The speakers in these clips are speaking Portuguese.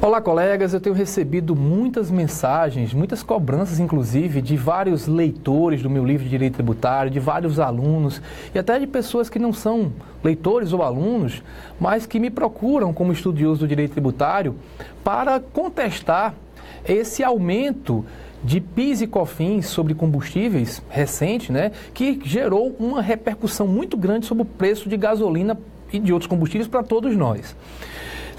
Olá, colegas, eu tenho recebido muitas mensagens, muitas cobranças, inclusive, de vários leitores do meu livro de Direito Tributário, de vários alunos e até de pessoas que não são leitores ou alunos, mas que me procuram como estudioso do direito tributário para contestar esse aumento de PIS e COFINS sobre combustíveis recente, que gerou uma repercussão muito grande sobre o preço de gasolina e de outros combustíveis para todos nós.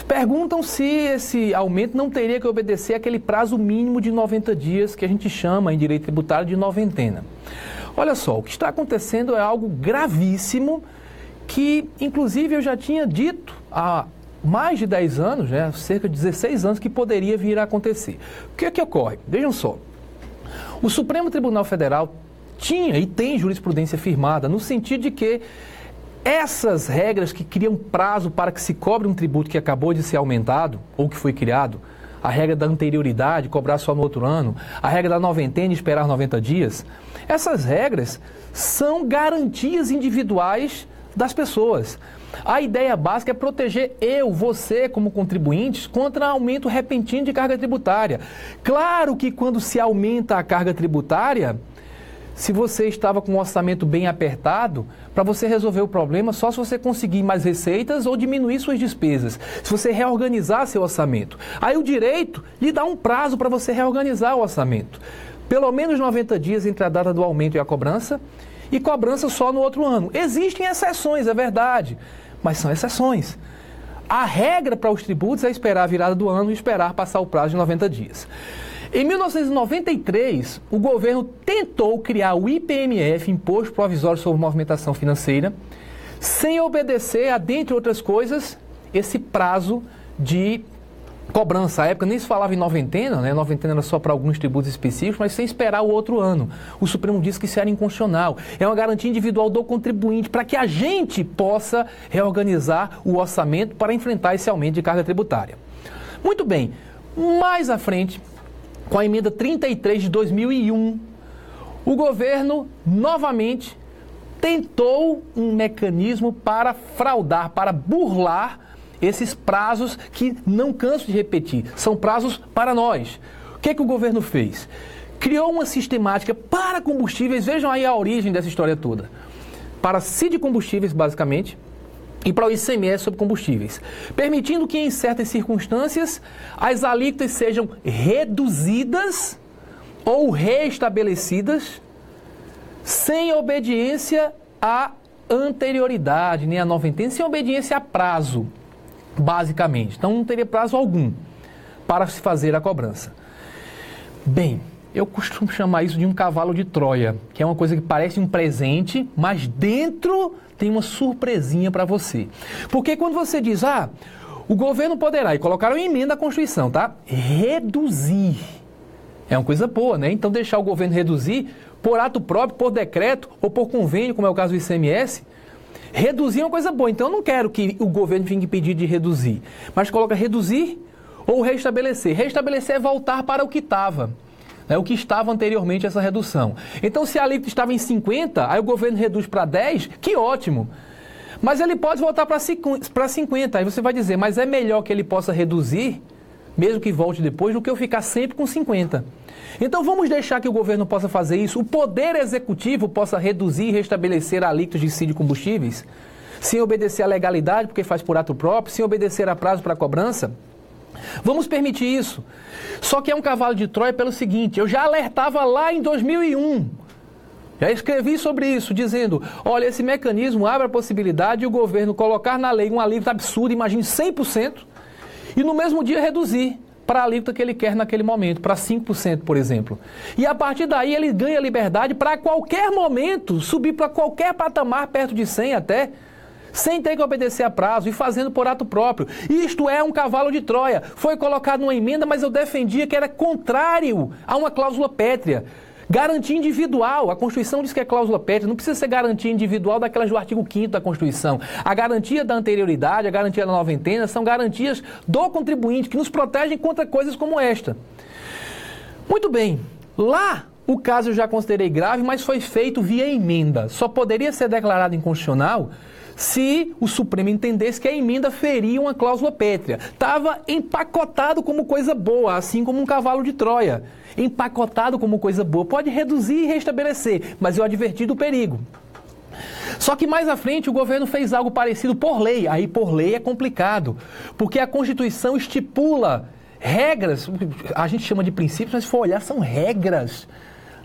Perguntam se esse aumento não teria que obedecer àquele prazo mínimo de 90 dias que a gente chama em direito tributário de noventena. Olha só, o que está acontecendo é algo gravíssimo que, inclusive, eu já tinha dito há mais de 10 anos, cerca de 16 anos, que poderia vir a acontecer. O que é que ocorre? Vejam só, o Supremo Tribunal Federal tinha e tem jurisprudência firmada no sentido de que essas regras que criam prazo para que se cobre um tributo que acabou de ser aumentado ou que foi criado, a regra da anterioridade, cobrar só no outro ano, a regra da noventena e esperar 90 dias, essas regras são garantias individuais das pessoas. A ideia básica é proteger você, como contribuintes, contra aumento repentino de carga tributária. Claro que quando se aumenta a carga tributária, se você estava com um orçamento bem apertado, para você resolver o problema, só se você conseguir mais receitas ou diminuir suas despesas. Se você reorganizar seu orçamento. Aí o direito lhe dá um prazo para você reorganizar o orçamento. Pelo menos 90 dias entre a data do aumento e a cobrança só no outro ano. Existem exceções, é verdade, mas são exceções. A regra para os tributos é esperar a virada do ano e esperar passar o prazo de 90 dias. Em 1993, o governo tentou criar o IPMF, Imposto Provisório sobre Movimentação Financeira, sem obedecer a, dentre outras coisas, esse prazo de cobrança. À época nem se falava em noventena, noventena era só para alguns tributos específicos, mas sem esperar o outro ano. O Supremo disse que isso era inconstitucional. É uma garantia individual do contribuinte para que a gente possa reorganizar o orçamento para enfrentar esse aumento de carga tributária. Muito bem, mais à frente, com a emenda 33 de 2001, o governo novamente tentou um mecanismo para fraudar, para burlar esses prazos que não canso de repetir, são prazos para nós. O que é que o governo fez? Criou uma sistemática para combustíveis, vejam aí a origem dessa história toda, para CID combustíveis, basicamente, e para o ICMS sobre combustíveis, permitindo que, em certas circunstâncias, as alíquotas sejam reduzidas ou restabelecidas sem obediência à anterioridade, nem à noventena, sem obediência a prazo, basicamente. Então, não teria prazo algum para se fazer a cobrança. Bem, eu costumo chamar isso de um cavalo de Troia, que é uma coisa que parece um presente, mas dentro tem uma surpresinha para você. Porque quando você diz, o governo poderá, e colocaram em emenda à Constituição, reduzir. É uma coisa boa, Então deixar o governo reduzir por ato próprio, por decreto ou por convênio, como é o caso do ICMS, reduzir é uma coisa boa. Então eu não quero que o governo fique impedido de reduzir, mas coloca reduzir ou restabelecer. Restabelecer é voltar para o que estava. O que estava anteriormente essa redução. Então, se a alíquota estava em 50, aí o governo reduz para 10, que ótimo. Mas ele pode voltar para 50. Aí você vai dizer, mas é melhor que ele possa reduzir, mesmo que volte depois, do que eu ficar sempre com 50. Então, vamos deixar que o governo possa fazer isso, o Poder Executivo possa reduzir e restabelecer a alíquota de CID de combustíveis, sem obedecer à legalidade, porque faz por ato próprio, sem obedecer a prazo para cobrança. Vamos permitir isso. Só que é um cavalo de Troia pelo seguinte, eu já alertava lá em 2001, já escrevi sobre isso, dizendo, olha, esse mecanismo abre a possibilidade de o governo colocar na lei um alíquota absurdo, imagine 100%, e no mesmo dia reduzir para a alíquota que ele quer naquele momento, para 5%, por exemplo. E a partir daí ele ganha liberdade para a qualquer momento subir para qualquer patamar, perto de 100 até, sem ter que obedecer a prazo e fazendo por ato próprio. Isto é um cavalo de Troia. Foi colocado numa emenda, mas eu defendia que era contrário a uma cláusula pétrea. Garantia individual. A Constituição diz que é cláusula pétrea. Não precisa ser garantia individual daquelas do artigo 5º da Constituição. A garantia da anterioridade, a garantia da noventena, são garantias do contribuinte que nos protegem contra coisas como esta. Muito bem. Lá o caso eu já considerei grave, mas foi feito via emenda. Só poderia ser declarado inconstitucional se o Supremo entendesse que a emenda feria uma cláusula pétrea. Estava empacotado como coisa boa, assim como um cavalo de Troia. Empacotado como coisa boa. Pode reduzir e restabelecer, mas eu adverti do perigo. Só que mais à frente o governo fez algo parecido por lei. Aí por lei é complicado, porque a Constituição estipula regras, a gente chama de princípios, mas se for olhar são regras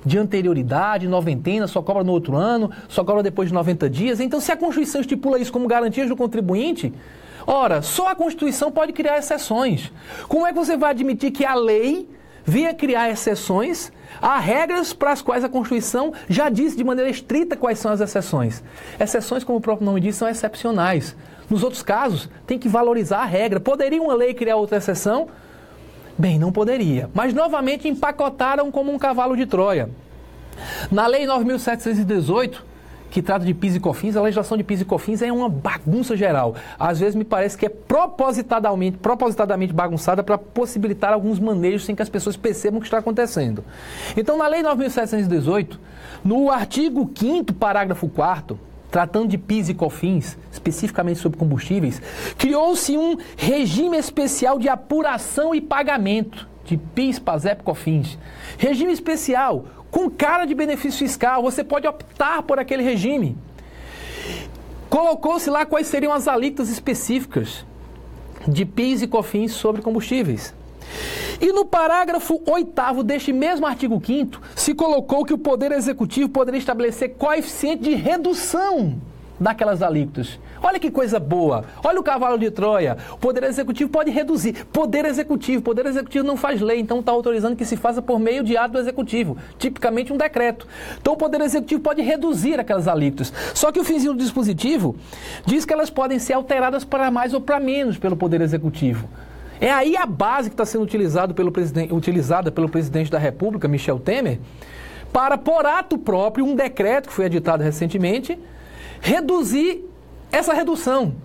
de anterioridade, noventena, só cobra no outro ano, só cobra depois de 90 dias. Então, se a Constituição estipula isso como garantias do contribuinte, ora, só a Constituição pode criar exceções. Como é que você vai admitir que a lei venha criar exceções a regras para as quais a Constituição já disse de maneira estrita quais são as exceções? Exceções, como o próprio nome diz, são excepcionais. Nos outros casos, tem que valorizar a regra. Poderia uma lei criar outra exceção? Bem, não poderia. Mas, novamente, empacotaram como um cavalo de Troia. Na Lei 9.718, que trata de PIS e COFINS, a legislação de PIS e COFINS é uma bagunça geral. Às vezes me parece que é propositadamente bagunçada para possibilitar alguns manejos sem que as pessoas percebam o que está acontecendo. Então, na Lei 9.718, no artigo 5º, parágrafo 4º, tratando de PIS e COFINS, especificamente sobre combustíveis, criou-se um regime especial de apuração e pagamento de PIS, PASEP, COFINS. Regime especial, com cara de benefício fiscal, você pode optar por aquele regime. Colocou-se lá quais seriam as alíquotas específicas de PIS e COFINS sobre combustíveis. E no parágrafo 8º deste mesmo artigo 5º, se colocou que o Poder Executivo poderia estabelecer coeficiente de redução daquelas alíquotas. Olha que coisa boa, olha o cavalo de Troia. O Poder Executivo pode reduzir. Poder Executivo não faz lei, então está autorizando que se faça por meio de ato do Executivo, tipicamente um decreto. Então o Poder Executivo pode reduzir aquelas alíquotas. Só que o finzinho do dispositivo diz que elas podem ser alteradas para mais ou para menos pelo Poder Executivo. É aí a base que está sendo utilizada pelo presidente da República, Michel Temer, para, por ato próprio, um decreto que foi editado recentemente, reduzir essa redução.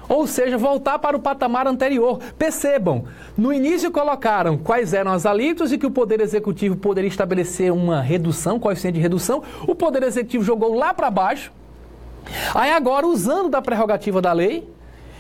Ou seja, voltar para o patamar anterior. Percebam, no início colocaram quais eram as alíquotas e que o Poder Executivo poderia estabelecer uma redução, coeficiente de redução. O Poder Executivo jogou lá para baixo. Aí agora, usando da prerrogativa da lei,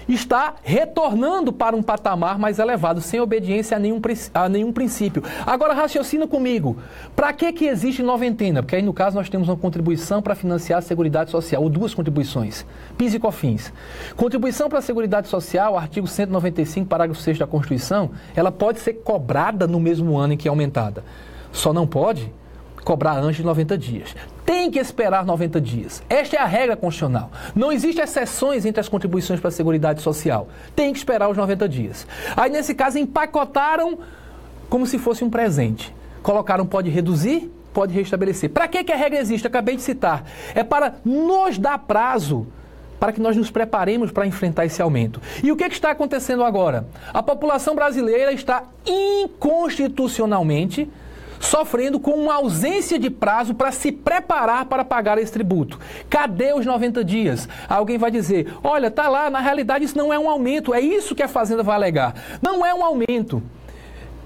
está retornando para um patamar mais elevado, sem obediência a nenhum princípio. Agora raciocina comigo, para que existe noventena? Porque aí no caso nós temos uma contribuição para financiar a Seguridade Social, ou duas contribuições, PIS e COFINS. Contribuição para a Seguridade Social, artigo 195, parágrafo 6º da Constituição, ela pode ser cobrada no mesmo ano em que é aumentada. Só não pode cobrar antes de 90 dias. Tem que esperar 90 dias. Esta é a regra constitucional. Não existem exceções entre as contribuições para a Seguridade Social. Tem que esperar os 90 dias. Aí, nesse caso, empacotaram como se fosse um presente. Colocaram pode reduzir, pode restabelecer. Para que a regra existe? Acabei de citar. É para nos dar prazo para que nós nos preparemos para enfrentar esse aumento. E o que está acontecendo agora? A população brasileira está inconstitucionalmente sofrendo com uma ausência de prazo para se preparar para pagar esse tributo. Cadê os 90 dias? Alguém vai dizer, olha, tá lá, na realidade isso não é um aumento, é isso que a Fazenda vai alegar. Não é um aumento,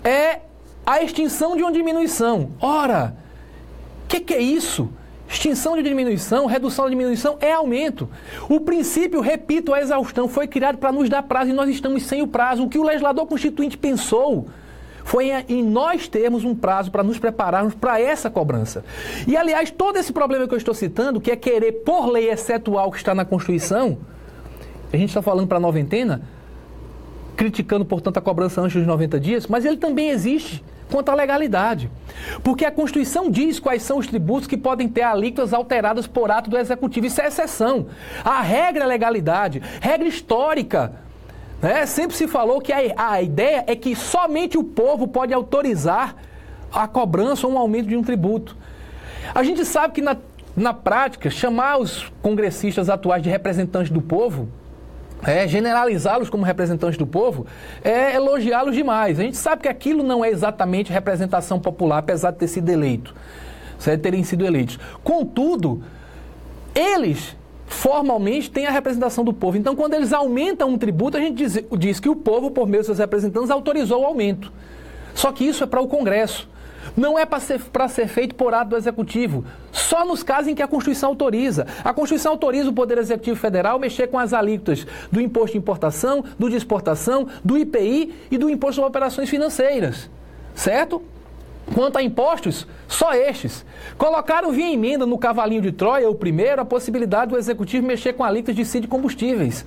é a extinção de uma diminuição. Ora, o que é isso? Extinção de diminuição, redução da diminuição é aumento. O princípio, repito, a exaustão, foi criado para nos dar prazo e nós estamos sem o prazo. O que o legislador constituinte pensou foi em nós termos um prazo para nos prepararmos para essa cobrança. E, aliás, todo esse problema que eu estou citando, que é querer, por lei, excetuar o que está na Constituição, a gente está falando para a noventena, criticando, portanto, a cobrança antes dos 90 dias, mas ele também existe quanto à legalidade. Porque a Constituição diz quais são os tributos que podem ter alíquotas alteradas por ato do Executivo. Isso é exceção. A regra é legalidade, regra histórica. Sempre se falou que a ideia é que somente o povo pode autorizar a cobrança ou um aumento de um tributo. A gente sabe que na prática, chamar os congressistas atuais de representantes do povo, generalizá-los como representantes do povo, é elogiá-los demais. A gente sabe que aquilo não é exatamente representação popular, apesar de ter sido eleito, de terem sido eleitos. Contudo, eles formalmente tem a representação do povo. Então, quando eles aumentam um tributo, a gente diz que o povo, por meio dos seus representantes, autorizou o aumento. Só que isso é para o Congresso. Não é para ser feito por ato do Executivo, só nos casos em que a Constituição autoriza. A Constituição autoriza o Poder Executivo Federal mexer com as alíquotas do Imposto de Importação, do de Exportação, do IPI e do Imposto sobre Operações Financeiras, certo? Quanto a impostos, só estes. Colocaram via emenda no cavalinho de Troia, o primeiro, a possibilidade do Executivo mexer com alíquotas de CID de combustíveis.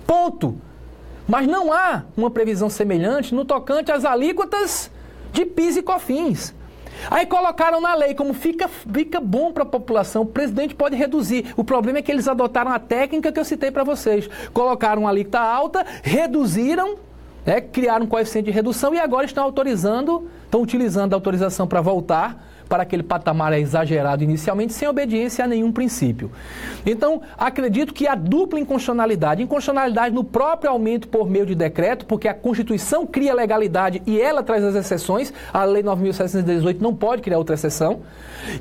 Ponto. Mas não há uma previsão semelhante no tocante às alíquotas de PIS e COFINS. Aí colocaram na lei, como fica bom para a população, o presidente pode reduzir. O problema é que eles adotaram a técnica que eu citei para vocês. Colocaram uma alíquota alta, reduziram, criaram um coeficiente de redução e agora estão utilizando a autorização para voltar para aquele patamar exagerado inicialmente, sem obediência a nenhum princípio. Então, acredito que a dupla inconstitucionalidade no próprio aumento por meio de decreto, porque a Constituição cria legalidade e ela traz as exceções, a Lei 9.718 não pode criar outra exceção,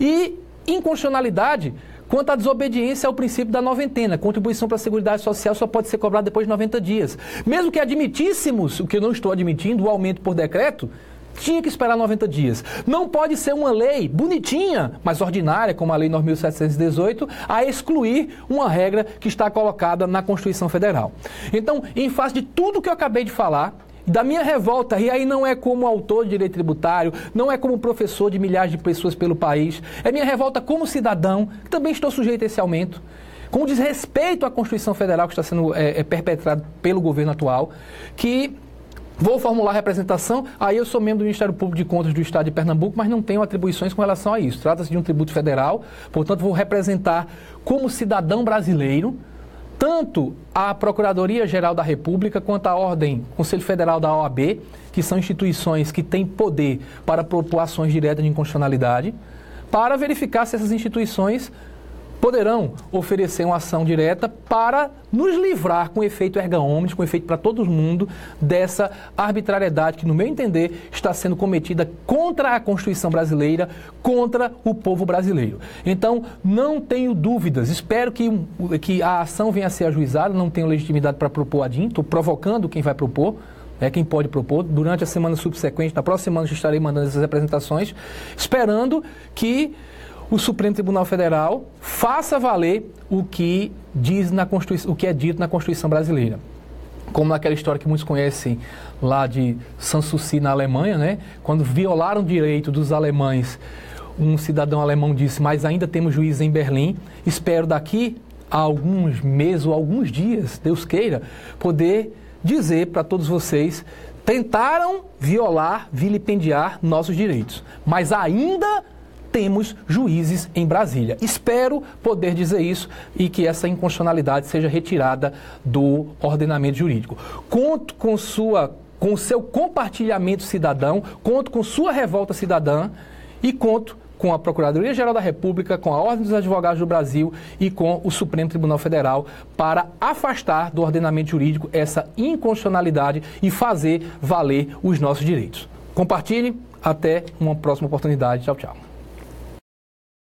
e inconstitucionalidade quanto à desobediência ao princípio da noventena. Contribuição para a Seguridade Social só pode ser cobrada depois de 90 dias. Mesmo que admitíssemos, o que eu não estou admitindo, o aumento por decreto, tinha que esperar 90 dias. Não pode ser uma lei bonitinha, mas ordinária, como a Lei 9.718, a excluir uma regra que está colocada na Constituição Federal. Então, em face de tudo que eu acabei de falar, da minha revolta, e aí não é como autor de direito tributário, não é como professor de milhares de pessoas pelo país, é minha revolta como cidadão, que também estou sujeito a esse aumento, com desrespeito à Constituição Federal que está sendo perpetrado pelo governo atual, que vou formular representação, aí eu sou membro do Ministério Público de Contas do Estado de Pernambuco, mas não tenho atribuições com relação a isso. Trata-se de um tributo federal, portanto vou representar como cidadão brasileiro, tanto a Procuradoria-Geral da República quanto a Ordem, Conselho Federal da OAB, que são instituições que têm poder para propor ações diretas de inconstitucionalidade, para verificar se essas instituições poderão oferecer uma ação direta para nos livrar com efeito erga omnes, com efeito para todo mundo, dessa arbitrariedade que, no meu entender, está sendo cometida contra a Constituição brasileira, contra o povo brasileiro. Então, não tenho dúvidas, espero que a ação venha a ser ajuizada, não tenho legitimidade para propor a DIN, estou provocando quem vai propor, quem pode propor. Durante a semana subsequente, na próxima semana, eu estarei mandando essas representações, esperando que o Supremo Tribunal Federal faça valer o que diz na Constituição, o que é dito na Constituição brasileira. Como naquela história que muitos conhecem lá de Sanssouci na Alemanha, né? Quando violaram o direito dos alemães, um cidadão alemão disse: mas ainda temos juízes em Berlim, espero daqui a alguns meses ou alguns dias, Deus queira, poder dizer para todos vocês: tentaram violar, vilipendiar nossos direitos, mas ainda temos juízes em Brasília. Espero poder dizer isso e que essa inconstitucionalidade seja retirada do ordenamento jurídico. Conto com o seu compartilhamento cidadão, conto com sua revolta cidadã e conto com a Procuradoria-Geral da República, com a Ordem dos Advogados do Brasil e com o Supremo Tribunal Federal para afastar do ordenamento jurídico essa inconstitucionalidade e fazer valer os nossos direitos. Compartilhe, até uma próxima oportunidade. Tchau, tchau.